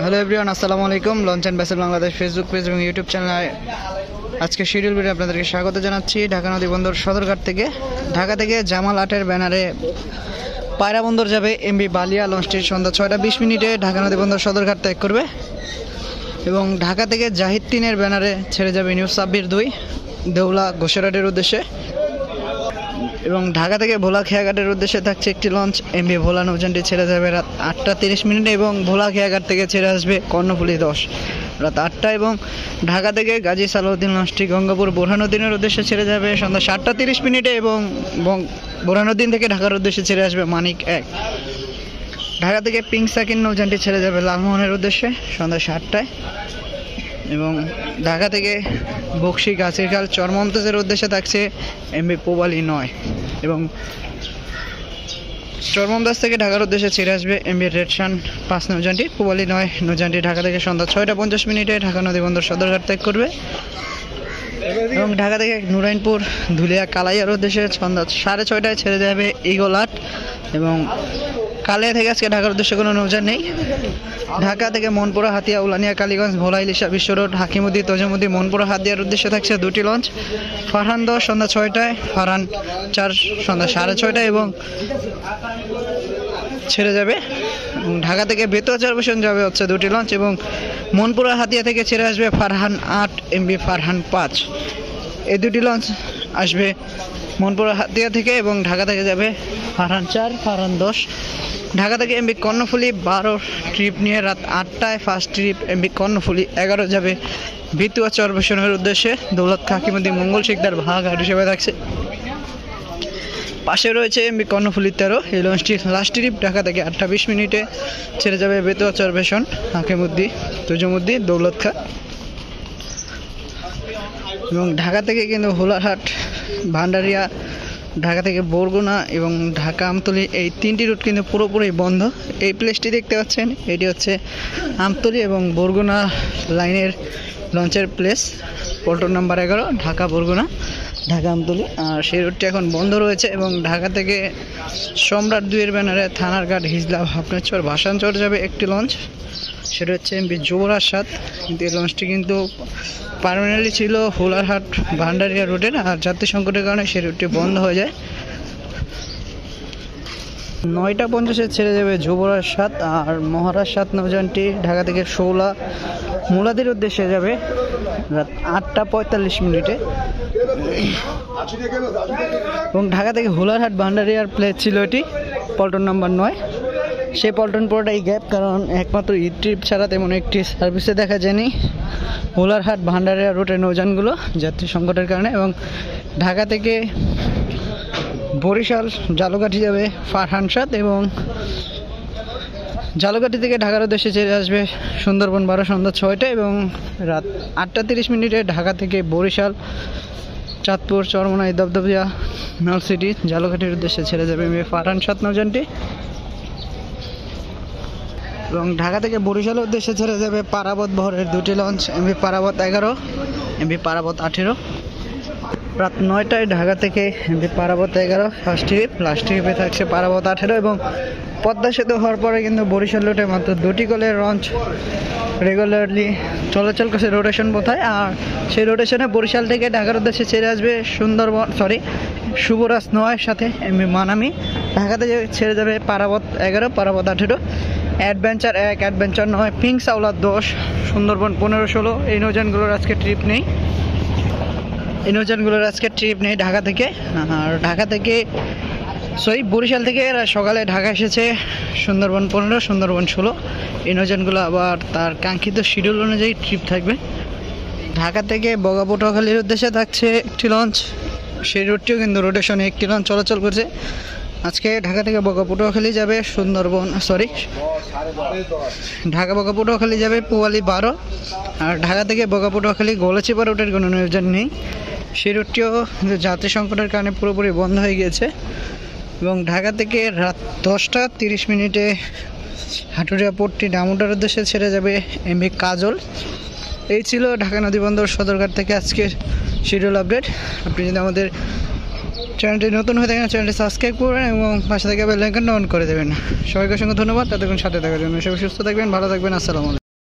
Hello everyone, আসসালামু আলাইকুম। Launch and vessel Bangladesh Facebook page এবং ইউটিউব চ্যানেলে আজকে শিডিউল ভিডিও আপনাদেরকে স্বাগত জানাচ্ছি ঢাকা নদী বন্দর সদরঘাট থেকে। ঢাকা থেকে জামাল আটের ব্যানারে পায়রা বন্দর যাবে এমবি বালিয়া। লঞ্চটি সন্ধ্যা 6:20 ঢাকা নদী বন্দর সদরঘাট ত্যাগ করবে এবং ঢাকা থেকে জাহিদ 3-এর ব্যানারে ছেড়ে যাবে নিউ সাব্বির 2 দেউলা গোসেরহাটের উদ্দেশ্যে এবং ঢাকা থেকে ভোলা খেয়াঘাটের উদ্দেশ্যে থাকছে একটি লঞ্চ এমবি ভোলা। নৌযানটি ছেড়ে যাবে রাত 8:30 এবং ভোলা খেয়াঘাট থেকে ছেড়ে আসবে কর্ণফুলী 10 রাত 8টা এবং ঢাকা থেকে গাজী সালাউদ্দিন লঞ্চটি গঙ্গাপুর বোরহানুদ্দিনের উদ্দেশ্যে ছেড়ে যাবে সন্ধ্যা 7:30 এবং বোরহানুদ্দিন থেকে ঢাকার উদ্দেশ্যে ছেড়ে আসবে মানিক 1। ঢাকা থেকে পিঙ্ক সাকিন নৌযানটি ছেড়ে যাবে লালমোহনের উদ্দেশ্যে সন্ধ্যা 7টায় এবং ঢাকা থেকে বকশি গাছিরখাল চরমমতাজের উদ্দেশ্যে থাকছে এমবি পূবালী 9 এবং চরমমতাজ থেকে ঢাকার উদ্দেশ্যে ছেড়ে আসবে এমবি রেডসান 5 নৌযানটি। পূবালী 9 নৌযানটি ঢাকা থেকে সন্ধ্যা 6:50 ঢাকা নদী বন্দর সদরঘাট ত্যাগ করবে এবং ঢাকা থেকে নুরাইনপুর ধুলিয়া কালাইয়ার উদ্দেশ্যে সন্ধ্যা 6:30টায় ছেড়ে যাবে ইগল 8 এবং কালিয়া থেকে আজকে ঢাকার উদ্দেশ্যে কোনো নৌযান নেই। ঢাকা থেকে মনপুরা হাতিয়া উলানিয়া কালীগঞ্জ ভোলা ইলিশা বিশ্ব রোড হাকিমুদ্দি তজুমুদ্দি মনপুরা হাতিয়ার উদ্দেশ্যে থাকছে 2টি লঞ্চ। ফারহান 10 সন্ধ্যা 6টায়, ফারহান 4 সন্ধ্যা 6:30টায় এবং ছেড়ে যাবে। ঢাকা থেকে বেতুয়া চরবেশন যাবে হচ্ছে 2টি লঞ্চ এবং মনপুরা হাতিয়া থেকে ছেড়ে আসবে ফারহান 8 এমবি ফারহান 5। এই 2টি লঞ্চ আসবে মনপুরা হাতিয়া থেকে এবং ঢাকা থেকে যাবে ফারহান 4 ফারহান 10। ঢাকা থেকে এমবি কর্ণফুলী 12 ট্রিপ নিয়ে রাত 8টায় ফার্স্ট ট্রিপ এমবি কর্ণফুলী 11 যাবে বেতুয়া চরবেশনের উদ্দেশ্যে। দৌলত হাকিমুদ্দি মঙ্গল শিকদার ভাগাঘাট হিসেবে থাকছে। পাশে রয়েছে এমবি কর্ণফুলী 13। এই লঞ্চটি লাস্ট ট্রিপ ঢাকা থেকে 8:20 ছেড়ে যাবে বেতুয়া চরবেশন হাকিমুদ্দি তজুমুদ্দি দৌলত খা এবং ঢাকা থেকে কিন্তু হোলারহাট ভান্ডারিয়া, ঢাকা থেকে বরগুনা এবং ঢাকা আমতলী এই 3টি রুট কিন্তু পুরোপুরি বন্ধ। এই প্লেসটি দেখতে পাচ্ছেন, এটি হচ্ছে আমতলী এবং বরগুনা লাইনের লঞ্চের প্লেস, পল্টন নাম্বার 11 ঢাকা বরগুনা ঢাকা আমতলী। আর সেই রুটটি এখন বন্ধ রয়েছে এবং ঢাকা থেকে সম্রাট 2-এর ব্যানারে থানারঘাট হিজলা ভাবনাচর ভাসানচর যাবে একটি লঞ্চ, সেটা হচ্ছে এমবি যুবরাজ 7। কিন্তু এই লঞ্চটি কিন্তু পার্মানেন্টলি ছিল হোলারহাট ভান্ডারিয়া রুটে, আর যাত্রী সংকটের কারণে সেই রুটটি বন্ধ হয়ে যায়। 9:50 ছেড়ে যাবে যুবরাজ 7 আর মহারাজ 7 নৌযানটি ঢাকা থেকে শৌলা মুলাদির উদ্দেশ্যে যাবে রাত 8:45 এবং ঢাকা থেকে হোলারহাট ভান্ডারিয়ার প্লেস ছিল এটি পল্টন নাম্বার 9। সেই পল্টন পুরোটাই গ্যাপ, কারণ একমাত্র ই ট্রিপ ছাড়া তেমন একটি সার্ভিসে দেখা যায়নি হোলারহাট ভান্ডারিয়া রুটের নৌযানগুলো যাত্রী সংকটের কারণে। এবং ঢাকা থেকে বরিশাল জালকাঠি যাবে ফারহান 7 এবং জালকাঠি থেকে ঢাকার উদ্দেশ্যে ছেড়ে আসবে সুন্দরবন 12 সন্ধ্যা 6টায় এবং রাত 8:30 ঢাকা থেকে বরিশাল চাঁদপুর চরমোনাই দবদবিয়া নলসিটি জালকাঠির উদ্দেশ্যে ছেড়ে যাবে ফারহান 7 নৌযানটি এবং ঢাকা থেকে বরিশালের উদ্দেশ্যে ছেড়ে যাবে পারাবত বহরের 2টি launch MB Parabat 11 MB Parabat 18। রাত 9টায় ঢাকা থেকে MB Parabat 11 first trip, last ট্রিপে থাকছে পারাবত 18 এবং পদ্মা সেতু হওয়ার পরে কিন্তু বরিশাল রুটে মাত্র 2টি করে লঞ্চ রেগুলারলি চলাচল করছে রোটেশন পথায়। আর সেই রোটেশনে বরিশাল থেকে ঢাকার উদ্দেশ্যে ছেড়ে আসবে শুভরাজ 9-এর সাথে এমবি মানামি। ঢাকা থেকে ছেড়ে যাবে Parabat 11 Parabat 18, adventure 1 adventure 9, pink সাউলা 10, Sundarban 15-16। এই নৌযানগুলোর আজকে ট্রিপ নেই ঢাকা থেকে। আর ঢাকা থেকে বরিশাল থেকে সকালে ঢাকা এসেছে সুন্দরবন 15 সুন্দরবন 16। এই নৌযানগুলো আবার তার কাঙ্ক্ষিত শিডিউল অনুযায়ী ট্রিপ থাকবে। ঢাকা থেকে বগা পটুয়াখালীর উদ্দেশ্যে থাকছে একটি লঞ্চ, সেই রুটটিও কিন্তু রোটেশনে একটি লঞ্চ চলাচল করছে। আজকে ঢাকা থেকে বগা পটুয়াখালী যাবে ঢাকা বগা পটুয়াখালী যাবে পূবালী 12 আর ঢাকা থেকে বগা পটুয়াখালী গোলাচিপা রুটের কোনো নৌযান নেই। সেই রুটটিও যাত্রী সংকটের কারণে পুরোপুরি বন্ধ হয়ে গিয়েছে এবং ঢাকা থেকে রাত 10:30 হাটুরিয়া পট্টি ডামুটার উদ্দেশ্যে ছেড়ে যাবে এমবি কাজল। এই ছিল ঢাকা নদী বন্দর সদরঘাট থেকে আজকের শিডিউল আপডেট। আপনি যদি আমাদের চ্যানেলটি নতুন হয়ে থাকেন চ্যানেলটি সাবস্ক্রাইব করবেন এবং পাশে থেকে বেল আইকনটা অন করে দেবেন। সবাইকে অসংখ্য ধন্যবাদ এতক্ষণ সাথে থাকার জন্য। সবাই সুস্থ থাকবেন, ভালো থাকবেন। আসসালামু আলাইকুম।